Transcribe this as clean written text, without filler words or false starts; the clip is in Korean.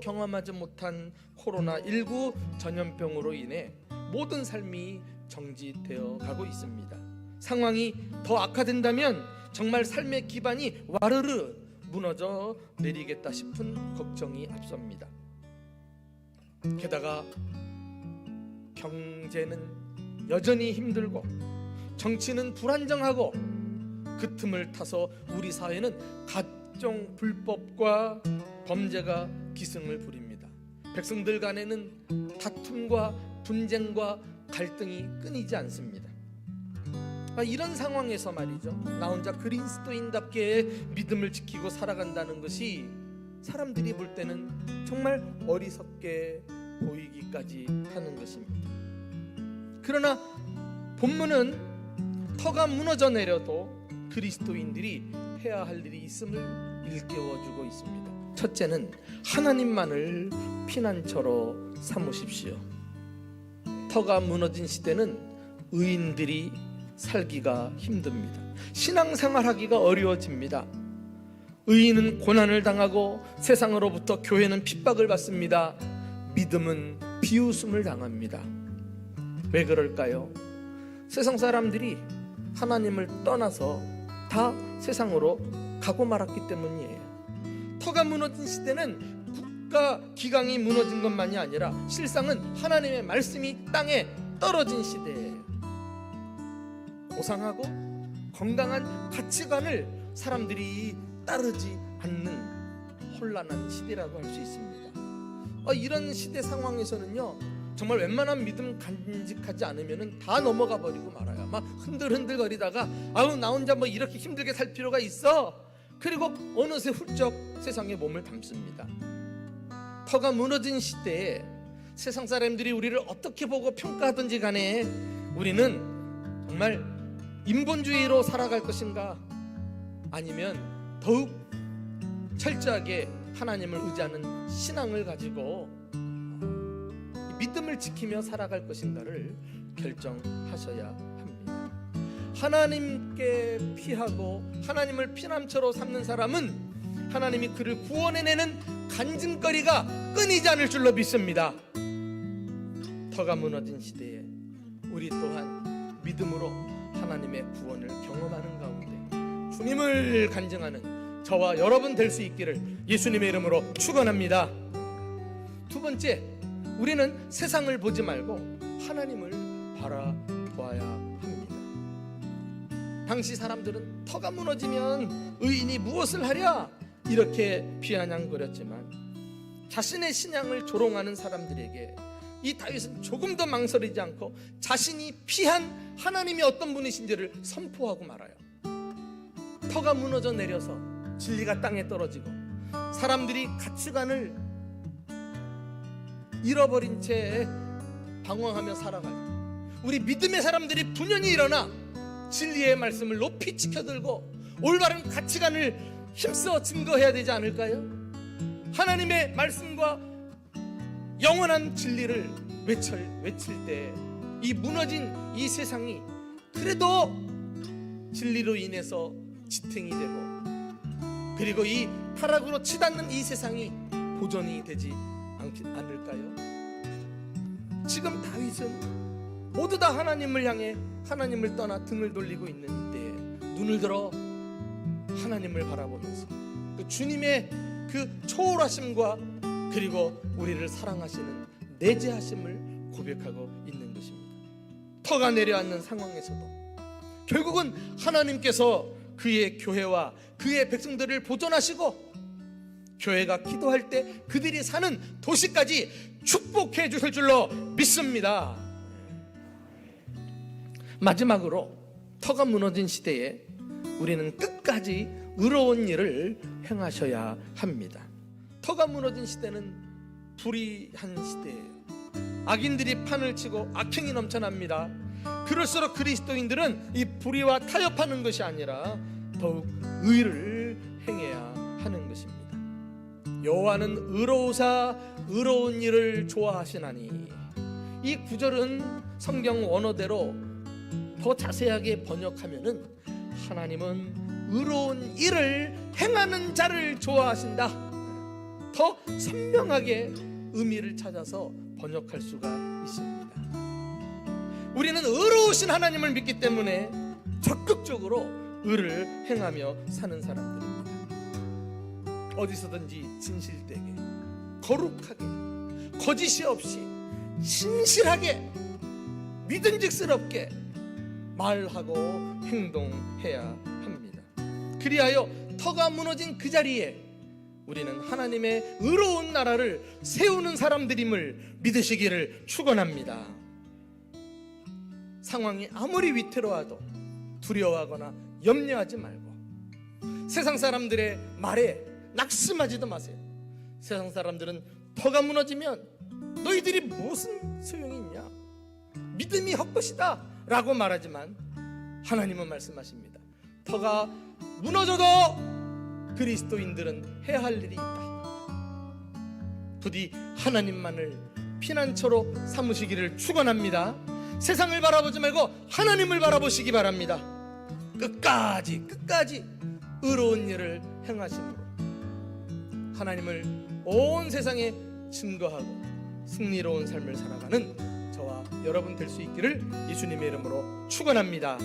경험하지 못한 코로나19 전염병으로 인해 모든 삶이 정지되어 가고 있습니다. 상황이 더 악화된다면 정말 삶의 기반이 와르르 무너져 내리겠다 싶은 걱정이 앞섭니다. 게다가 경제는 여전히 힘들고 정치는 불안정하고 그 틈을 타서 우리 사회는 각종 불법과 범죄가 기승을 부립니다. 백성들 간에는 다툼과 분쟁과 갈등이 끊이지 않습니다. 이런 상황에서 말이죠, 나 혼자 그리스도인답게 믿음을 지키고 살아간다는 것이 사람들이 볼 때는 정말 어리석게 보이기까지 하는 것입니다. 그러나 본문은 터가 무너져 내려도 그리스도인들이 해야 할 일이 있음을 일깨워주고 있습니다. 첫째는 하나님만을 피난처로 삼으십시오. 터가 무너진 시대는 의인들이 살기가 힘듭니다. 신앙생활하기가 어려워집니다. 의인은 고난을 당하고 세상으로부터 교회는 핍박을 받습니다. 믿음은 비웃음을 당합니다. 왜 그럴까요? 세상 사람들이 하나님을 떠나서 다 세상으로 가고 말았기 때문이에요. 터가 무너진 시대는 국가 기강이 무너진 것만이 아니라 실상은 하나님의 말씀이 땅에 떨어진 시대예요. 고상하고 건강한 가치관을 사람들이 따르지 않는 혼란한 시대라고 할 수 있습니다. 이런 시대 상황에서는요, 정말 웬만한 믿음 간직하지 않으면 다 넘어가 버리고 말아요. 막 흔들흔들 거리다가 나 혼자 뭐 이렇게 힘들게 살 필요가 있어. 그리고 어느새 훌쩍 세상에 몸을 담습니다. 터가 무너진 시대에 세상 사람들이 우리를 어떻게 보고 평가하든지 간에 우리는 정말 인본주의로 살아갈 것인가, 아니면 더욱 철저하게 하나님을 의지하는 신앙을 가지고 믿음을 지키며 살아갈 것인가를 결정하셔야 합니다. 하나님께 피하고 하나님을 피난처로 삼는 사람은 하나님이 그를 구원해내는 간증거리가 끊이지 않을 줄로 믿습니다. 터가 무너진 시대에 우리 또한 믿음으로 하나님의 구원을 경험하는 가운데 주님을 간증하는 저와 여러분 될 수 있기를 예수님의 이름으로 축원합니다. 두 번째, 우리는 세상을 보지 말고 하나님을 바라보아야 합니다. 당시 사람들은 터가 무너지면 의인이 무엇을 하랴 이렇게 비아냥거렸지만 자신의 신앙을 조롱하는 사람들에게 이 다윗은 조금 더 망설이지 않고 자신이 피한 하나님이 어떤 분이신지를 선포하고 말아요. 터가 무너져 내려서 진리가 땅에 떨어지고 사람들이 가치관을 잃어버린 채 방황하며 살아갈 때 우리 믿음의 사람들이 분연히 일어나 진리의 말씀을 높이 지켜들고 올바른 가치관을 힘써 증거해야 되지 않을까요? 하나님의 말씀과 영원한 진리를 외칠 때 이 무너진 이 세상이 그래도 진리로 인해서 지탱이 되고, 그리고 이 타락으로 치닫는 이 세상이 보존이 되지 않을까요? 지금 다윗은 모두 다 하나님을 향해 하나님을 떠나 등을 돌리고 있는 이때에 눈을 들어 하나님을 바라보면서 그 주님의 그 초월하심과 그리고 우리를 사랑하시는 내재하심을 고백하고 있는 것입니다. 터가 내려앉는 상황에서도 결국은 하나님께서 그의 교회와 그의 백성들을 보존하시고 교회가 기도할 때 그들이 사는 도시까지 축복해 주실 줄로 믿습니다. 마지막으로 터가 무너진 시대에 우리는 끝까지 의로운 일을 행하셔야 합니다. 터가 무너진 시대는 불의한 시대예요. 악인들이 판을 치고 악행이 넘쳐납니다. 그럴수록 그리스도인들은 이 불의와 타협하는 것이 아니라 더욱 의를 행해야 하는 것입니다. 여호와는 의로우사 의로운 일을 좋아하시나니, 이 구절은 성경 원어대로 더 자세하게 번역하면은 하나님은 의로운 일을 행하는 자를 좋아하신다. 더 선명하게 의미를 찾아서 번역할 수가 있습니다. 우리는 의로우신 하나님을 믿기 때문에 적극적으로 의를 행하며 사는 사람들입니다. 어디서든지 진실되게, 거룩하게, 거짓이 없이 신실하게, 믿음직스럽게 말하고 행동해야 합니다. 그리하여 터가 무너진 그 자리에 우리는 하나님의 의로운 나라를 세우는 사람들임을 믿으시기를 축원합니다. 상황이 아무리 위태로워도 두려워하거나 염려하지 말고 세상 사람들의 말에 낙심하지도 마세요. 세상 사람들은 터가 무너지면 너희들이 무슨 소용이 있냐, 믿음이 헛것이다 라고 말하지만 하나님은 말씀하십니다. 터가 무너져도 그리스도인들은 해야 할 일이 있다. 부디 하나님만을 피난처로 삼으시기를 축원합니다. 세상을 바라보지 말고 하나님을 바라보시기 바랍니다. 끝까지 의로운 일을 행하심으로 하나님을 온 세상에 증거하고 승리로운 삶을 살아가는 저와 여러분 될 수 있기를 예수님의 이름으로 축원합니다.